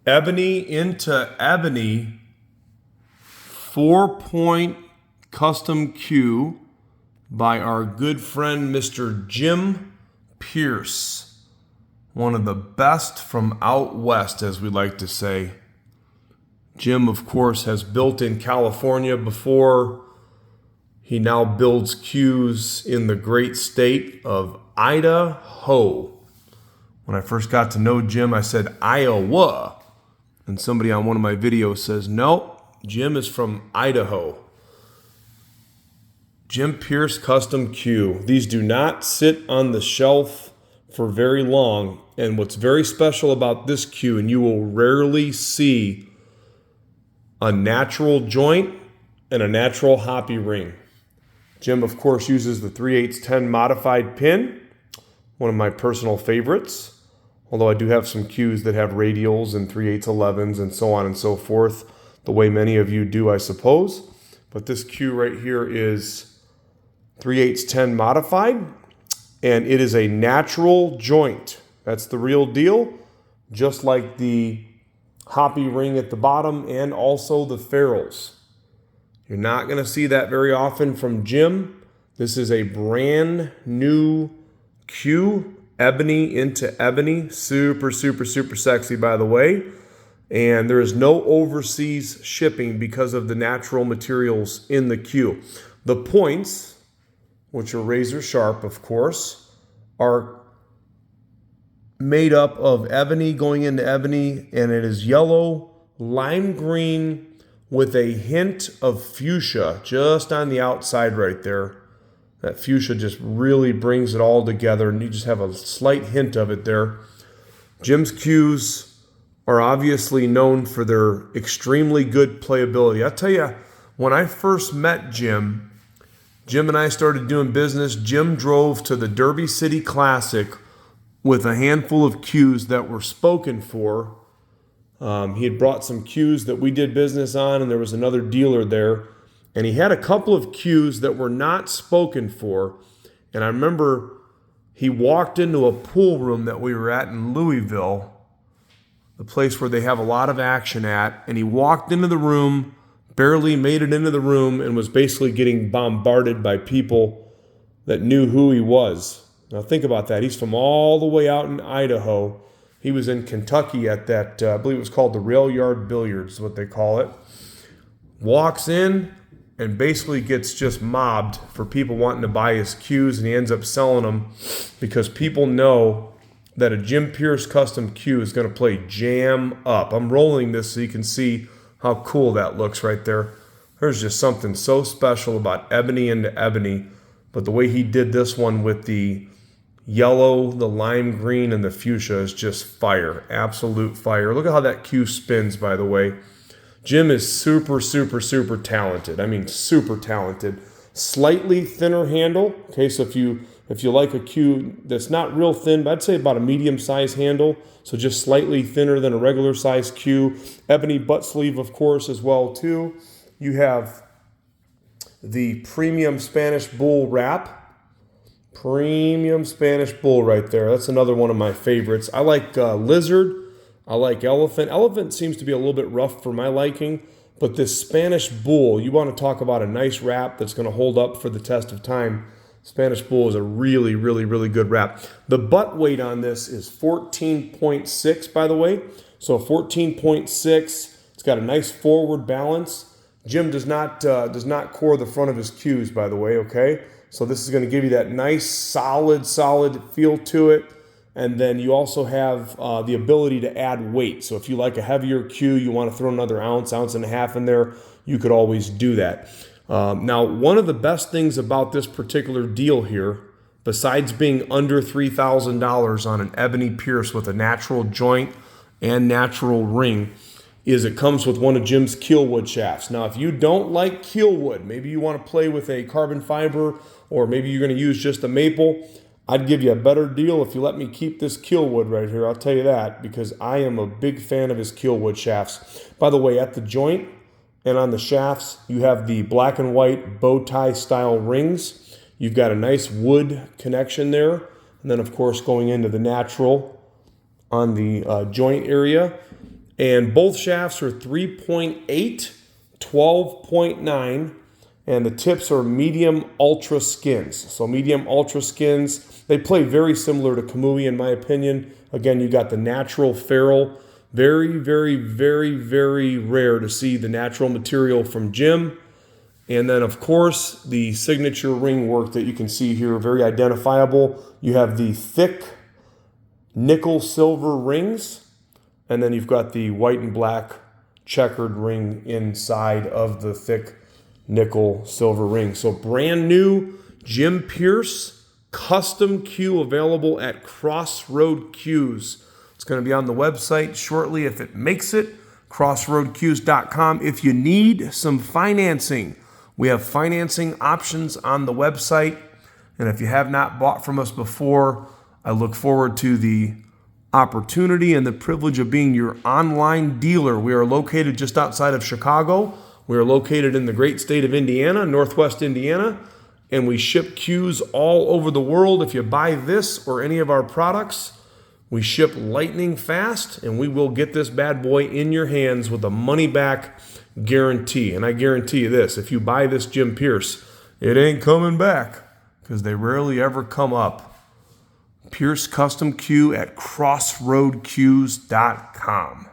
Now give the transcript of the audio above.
Ebony into Ebony 4-point custom cue by our good friend Mr. Jim Pierce. One of the best from out west, as we like to say. Jim, of course, has built in California before. He now builds cues in the great state of Idaho. When I first got to know Jim, I said Iowa. And somebody on one of my videos says, nope, Jim is from Idaho. Jim Pierce Custom Cue. These do not sit on the shelf for very long. And what's very special about this cue, and you will rarely see a natural joint and a natural Hoppe ring. Jim, of course, uses the 3/8-10 modified pin, one of my personal favorites. Although I do have some cues that have radials and 3/8-11s and so on and so forth, the way many of you do, I suppose. But this cue right here is 3/8-10 modified, and it is a natural joint. That's the real deal, just like the Hoppe ring at the bottom and also the ferrules. You're not going to see that very often from Jim. This is a brand new cue. Ebony into Ebony. Super, super, super sexy, by the way. And there is no overseas shipping because of the natural materials in the cue. The points, which are razor sharp, of course, are made up of ebony going into ebony, and it is yellow, lime green with a hint of fuchsia just on the outside right there. That fuchsia just really brings it all together, and you just have a slight hint of it there. Jim's cues are obviously known for their extremely good playability. I'll tell you, when I first met Jim and I started doing business, Jim drove to the Derby City Classic with a handful of cues that were spoken for. He had brought some cues that we did business on, and there was another dealer there. And he had a couple of cues that were not spoken for. And I remember he walked into a pool room that we were at in Louisville, the place where they have a lot of action at. And he walked into the room, barely made it into the room, and was basically getting bombarded by people that knew who he was. Now think about that. He's from all the way out in Idaho. He was in Kentucky at that, I believe it was called the Rail Yard Billiards, is what they call it. Walks in and basically gets just mobbed for people wanting to buy his cues, and he ends up selling them because people know that a Jim Pierce custom cue is going to play jam up. I'm rolling this so you can see how cool that looks right there. There's just something so special about Ebony into Ebony, but the way he did this one with the yellow, the lime green, and the fuchsia is just fire. Absolute fire. Look at how that cue spins, by the way. Jim is super, super, super talented. I mean, super talented. Slightly thinner handle. Okay, so if you like a cue that's not real thin, but I'd say about a medium-sized handle, so just slightly thinner than a regular-sized cue. Ebony butt sleeve, of course, as well, too. You have the premium Spanish bull wrap. Premium Spanish bull right there. That's another one of my favorites. I like lizard. I like elephant. Elephant seems to be a little bit rough for my liking, but this Spanish bull, you want to talk about a nice wrap that's going to hold up for the test of time. Spanish bull is a really, really, really good wrap. The butt weight on this is 14.6, by the way. So 14.6. It's got a nice forward balance. Jim does not core the front of his cues, by the way, okay? So this is going to give you that nice, solid feel to it. And then you also have the ability to add weight. So if you like a heavier cue, you want to throw another ounce and a half in there, you could always do that. Now, one of the best things about this particular deal here, besides being under $3,000 on an Ebony Pierce with a natural joint and natural ring, is it comes with one of Jim's keelwood shafts. Now, if you don't like keelwood, maybe you want to play with a carbon fiber, or maybe you're going to use just a maple, I'd give you a better deal if you let me keep this keelwood right here. I'll tell you that, because I am a big fan of his keelwood shafts. By the way, at the joint and on the shafts, you have the black and white bow tie style rings. You've got a nice wood connection there. And then, of course, going into the natural on the joint area. And both shafts are 3.8, 12.9, and the tips are medium ultra skins. So medium ultra skins, they play very similar to Kamui in my opinion. Again, you got the natural ferrule. Very, very, very, very rare to see the natural material from Jim. And then, of course, the signature ring work that you can see here, very identifiable. You have the thick nickel silver rings, and then you've got the white and black checkered ring inside of the thick nickel silver ring. So brand new Jim Pierce custom cue available at Crossroad Cues. It's going to be on the website shortly if it makes it, crossroadcues.com. If you need some financing, we have financing options on the website. And if you have not bought from us before, I look forward to the opportunity and the privilege of being your online dealer. We are located just outside of Chicago. We are located in the great state of Indiana, Northwest Indiana, and we ship cues all over the world. If you buy this or any of our products, we ship lightning fast, and we will get this bad boy in your hands with a money-back guarantee. And I guarantee you this, if you buy this Jim Pierce, it ain't coming back because they rarely ever come up. Pierce Custom Cue at crossroadcues.com.